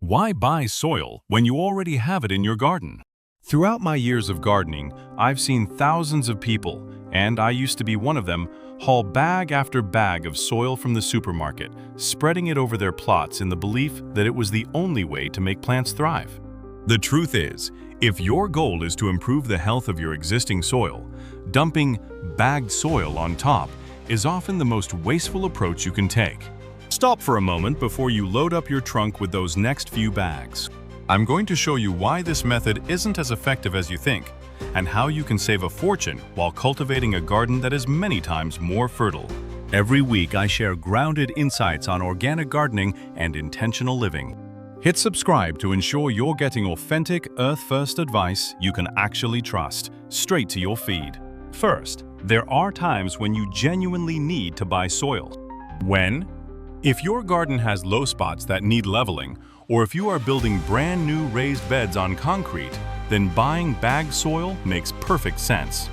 Why buy soil when you already have it in your garden? Throughout my years of gardening, I've seen thousands of people, and I used to be one of them, haul bag after bag of soil from the supermarket, spreading it over their plots in the belief that it was the only way to make plants thrive. The truth is, if your goal is to improve the health of your existing soil, dumping bagged soil on top is often the most wasteful approach you can take. Stop for a moment before you load up your trunk with those next few bags. I'm going to show you why this method isn't as effective as you think, and how you can save a fortune while cultivating a garden that is many times more fertile. Every week I share grounded insights on organic gardening and intentional living. Hit subscribe to ensure you're getting authentic, earth-first advice you can actually trust, straight to your feed. First, there are times when you genuinely need to buy soil. When? If your garden has low spots that need leveling, or if you are building brand new raised beds on concrete, then buying bagged soil makes perfect sense.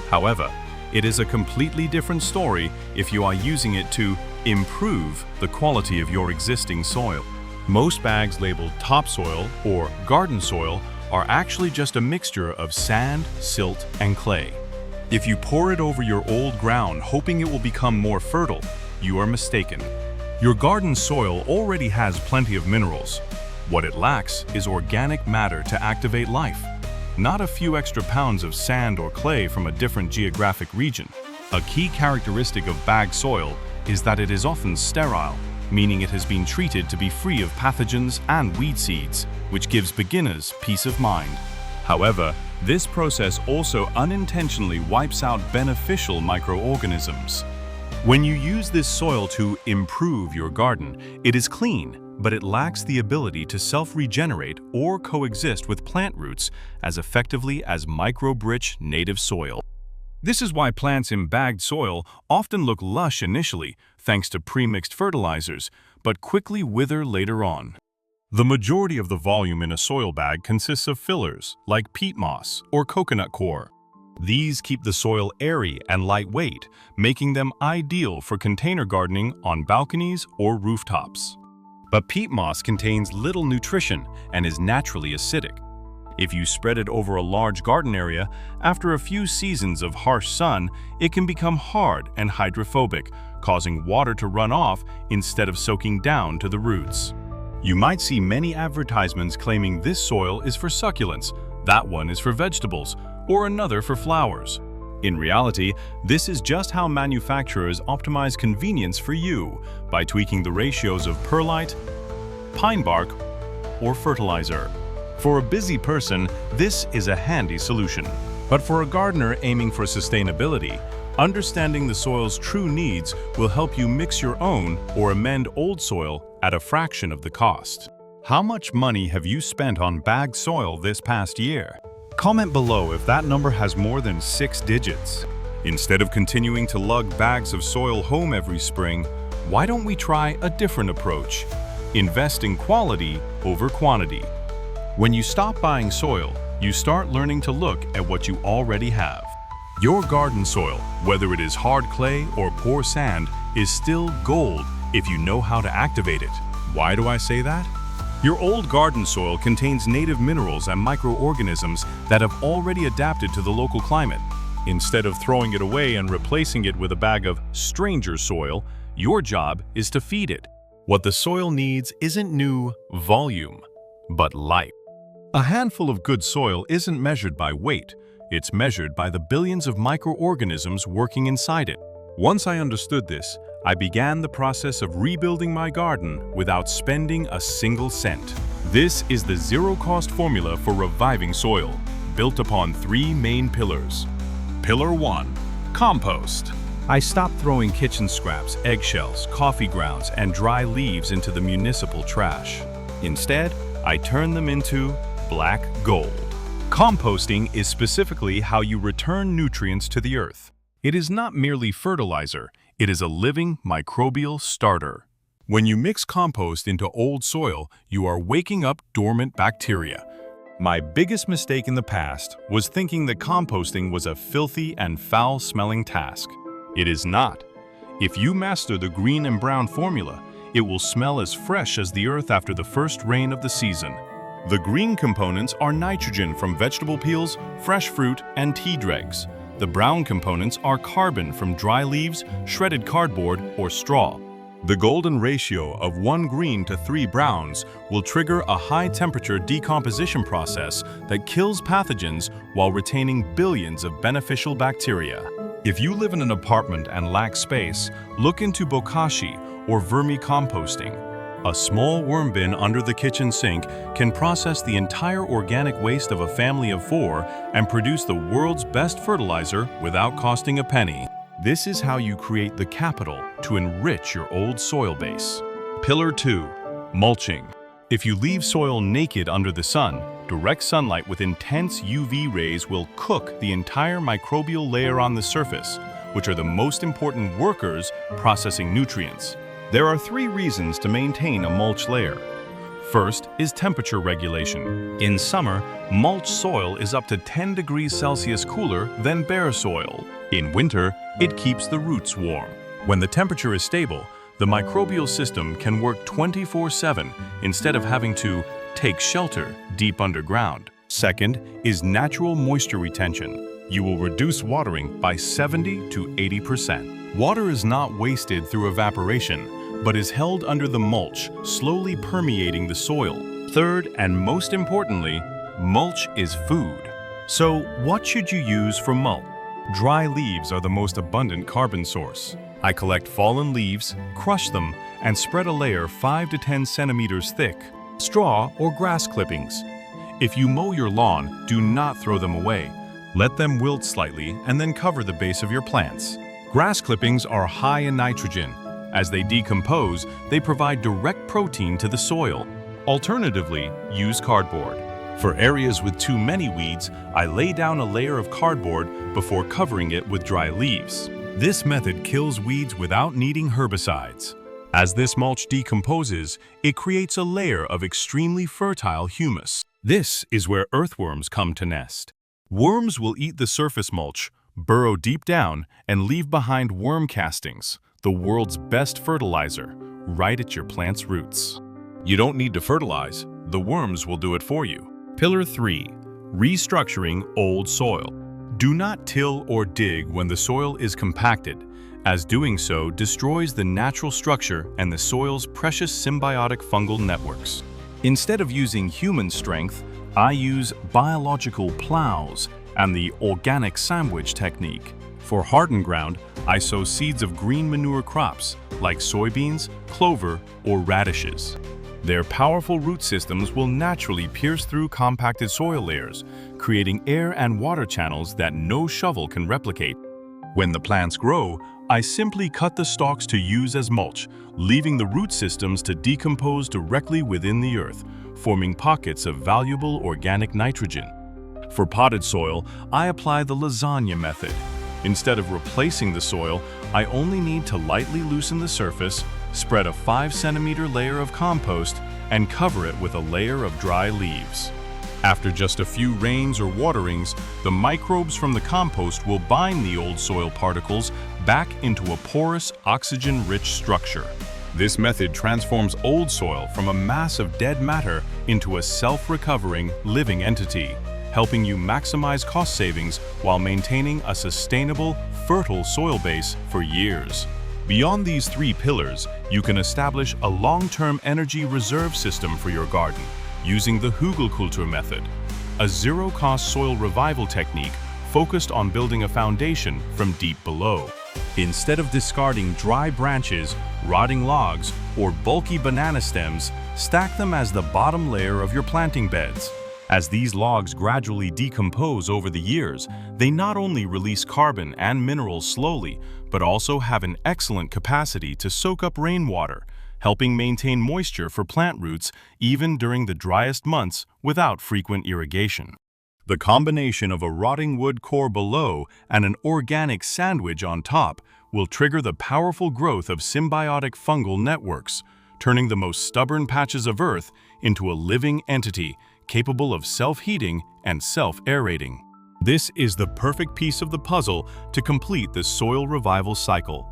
However, it is a completely different story if you are using it to improve the quality of your existing soil. Most bags labeled topsoil or garden soil are actually just a mixture of sand, silt, and clay. If you pour it over your old ground hoping it will become more fertile, you are mistaken. Your garden soil already has plenty of minerals. What it lacks is organic matter to activate life, not a few extra pounds of sand or clay from a different geographic region. A key characteristic of bagged soil is that it is often sterile, meaning it has been treated to be free of pathogens and weed seeds, which gives beginners peace of mind. However, this process also unintentionally wipes out beneficial microorganisms. When you use this soil to improve your garden, it is clean, but it lacks the ability to self-regenerate or coexist with plant roots as effectively as microbe-rich native soil. This is why plants in bagged soil often look lush initially, thanks to pre-mixed fertilizers, but quickly wither later on. The majority of the volume in a soil bag consists of fillers, like peat moss or coconut coir. These keep the soil airy and lightweight, making them ideal for container gardening on balconies or rooftops. But peat moss contains little nutrition and is naturally acidic. If you spread it over a large garden area, after a few seasons of harsh sun, it can become hard and hydrophobic, causing water to run off instead of soaking down to the roots. You might see many advertisements claiming this soil is for succulents, that one is for vegetables, or another for flowers. In reality, this is just how manufacturers optimize convenience for you by tweaking the ratios of perlite, pine bark, or fertilizer. For a busy person, this is a handy solution. But for a gardener aiming for sustainability, understanding the soil's true needs will help you mix your own or amend old soil at a fraction of the cost. How much money have you spent on bagged soil this past year? Comment below if that number has more than 6 digits. Instead of continuing to lug bags of soil home every spring, why don't we try a different approach? Invest in quality over quantity. When you stop buying soil, you start learning to look at what you already have. Your garden soil, whether it is hard clay or poor sand, is still gold if you know how to activate it. Why do I say that? Your old garden soil contains native minerals and microorganisms that have already adapted to the local climate. Instead of throwing it away and replacing it with a bag of stranger soil, your job is to feed it. What the soil needs isn't new volume, but life. A handful of good soil isn't measured by weight, it's measured by the billions of microorganisms working inside it. Once I understood this, I began the process of rebuilding my garden without spending a single cent. This is the zero-cost formula for reviving soil, built upon 3 main pillars. Pillar 1. Compost. I stopped throwing kitchen scraps, eggshells, coffee grounds, and dry leaves into the municipal trash. Instead, I turned them into black gold. Composting is specifically how you return nutrients to the earth. It is not merely fertilizer, it is a living microbial starter. When you mix compost into old soil, you are waking up dormant bacteria. My biggest mistake in the past was thinking that composting was a filthy and foul-smelling task. It is not. If you master the green and brown formula, It will smell as fresh as the earth after the first rain of the season. The green components are nitrogen from vegetable peels, fresh fruit, and tea dregs. The brown components are carbon from dry leaves, shredded cardboard, or straw. The golden ratio of 1 green to 3 browns will trigger a high-temperature decomposition process that kills pathogens while retaining billions of beneficial bacteria. If you live in an apartment and lack space, look into bokashi or vermicomposting. A small worm bin under the kitchen sink can process the entire organic waste of a family of 4 and produce the world's best fertilizer without costing a penny. This is how you create the capital to enrich your old soil base. Pillar 2. Mulching. If you leave soil naked under the sun, direct sunlight with intense UV rays will cook the entire microbial layer on the surface, which are the most important workers processing nutrients. There are 3 reasons to maintain a mulch layer. First is temperature regulation. In summer, mulch soil is up to 10 degrees Celsius cooler than bare soil. In winter, it keeps the roots warm. When the temperature is stable, the microbial system can work 24/7 instead of having to take shelter deep underground. Second is natural moisture retention. You will reduce watering by 70 to 80%. Water is not wasted through evaporation, but is held under the mulch, slowly permeating the soil. Third, and most importantly, mulch is food. So, what should you use for mulch? Dry leaves are the most abundant carbon source. I collect fallen leaves, crush them, and spread a layer 5 to 10 centimeters thick. Straw or grass clippings. If you mow your lawn, do not throw them away. Let them wilt slightly and then cover the base of your plants. Grass clippings are high in nitrogen. As they decompose, they provide direct protein to the soil. Alternatively, use cardboard. For areas with too many weeds, I lay down a layer of cardboard before covering it with dry leaves. This method kills weeds without needing herbicides. As this mulch decomposes, it creates a layer of extremely fertile humus. This is where earthworms come to nest. Worms will eat the surface mulch, burrow deep down, and leave behind worm castings, the world's best fertilizer, right at your plant's roots. You don't need to fertilize, the worms will do it for you. Pillar 3. Restructuring old soil. Do not till or dig when the soil is compacted, as doing so destroys the natural structure and the soil's precious symbiotic fungal networks. Instead of using human strength, I use biological plows and the organic sandwich technique. For hardened ground, I sow seeds of green manure crops like soybeans, clover, or radishes. Their powerful root systems will naturally pierce through compacted soil layers, creating air and water channels that no shovel can replicate. When the plants grow, I simply cut the stalks to use as mulch, leaving the root systems to decompose directly within the earth, forming pockets of valuable organic nitrogen. For potted soil, I apply the lasagna method. Instead of replacing the soil, I only need to lightly loosen the surface, spread a 5-centimeter layer of compost, and cover it with a layer of dry leaves. After just a few rains or waterings, the microbes from the compost will bind the old soil particles back into a porous, oxygen-rich structure. This method transforms old soil from a mass of dead matter into a self-recovering, living entity, helping you maximize cost savings while maintaining a sustainable, fertile soil base for years. Beyond these 3 pillars, you can establish a long-term energy reserve system for your garden using the Hügelkultur method, a zero-cost soil revival technique focused on building a foundation from deep below. Instead of discarding dry branches, rotting logs, or bulky banana stems, stack them as the bottom layer of your planting beds. As these logs gradually decompose over the years, they not only release carbon and minerals slowly, but also have an excellent capacity to soak up rainwater, helping maintain moisture for plant roots even during the driest months without frequent irrigation. The combination of a rotting wood core below and an organic sandwich on top will trigger the powerful growth of symbiotic fungal networks, turning the most stubborn patches of earth into a living entity capable of self-heating and self-aerating. This is the perfect piece of the puzzle to complete the soil revival cycle.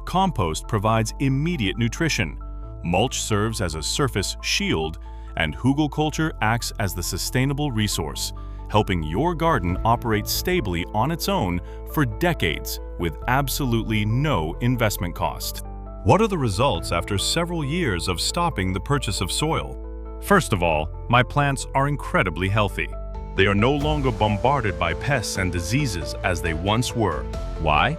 Compost provides immediate nutrition. mulch serves as a surface shield, and Hügelkultur acts as the sustainable resource, helping your garden operate stably on its own for decades with absolutely no investment cost. What are the results after several years of stopping the purchase of soil? First of all, my plants are incredibly healthy. They are no longer bombarded by pests and diseases as they once were. Why?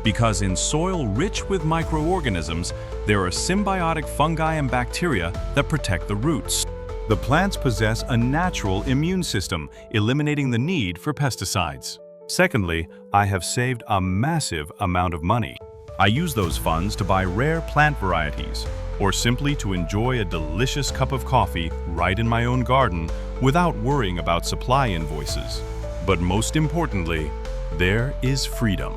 Because in soil rich with microorganisms, there are symbiotic fungi and bacteria that protect the roots. The plants possess a natural immune system, eliminating the need for pesticides. Secondly, I have saved a massive amount of money. I use those funds to buy rare plant varieties, or simply to enjoy a delicious cup of coffee right in my own garden without worrying about supply invoices. But most importantly, there is freedom.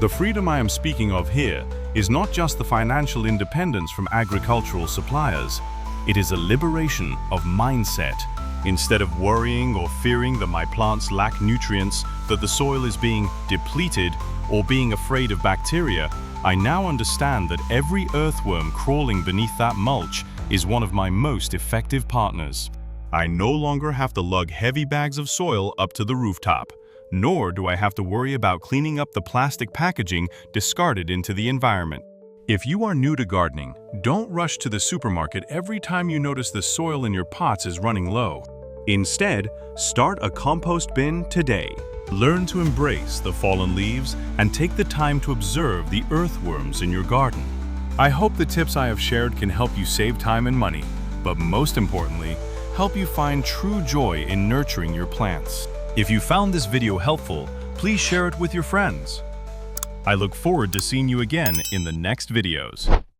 The freedom I am speaking of here is not just the financial independence from agricultural suppliers. It is a liberation of mindset. Instead of worrying or fearing that my plants lack nutrients, that the soil is being depleted, or being afraid of bacteria, I now understand that every earthworm crawling beneath that mulch is one of my most effective partners. I no longer have to lug heavy bags of soil up to the rooftop, nor do I have to worry about cleaning up the plastic packaging discarded into the environment. If you are new to gardening, don't rush to the supermarket every time you notice the soil in your pots is running low. Instead, start a compost bin today. Learn to embrace the fallen leaves and take the time to observe the earthworms in your garden. I hope the tips I have shared can help you save time and money, but most importantly, help you find true joy in nurturing your plants. If you found this video helpful, please share it with your friends. I look forward to seeing you again in the next videos.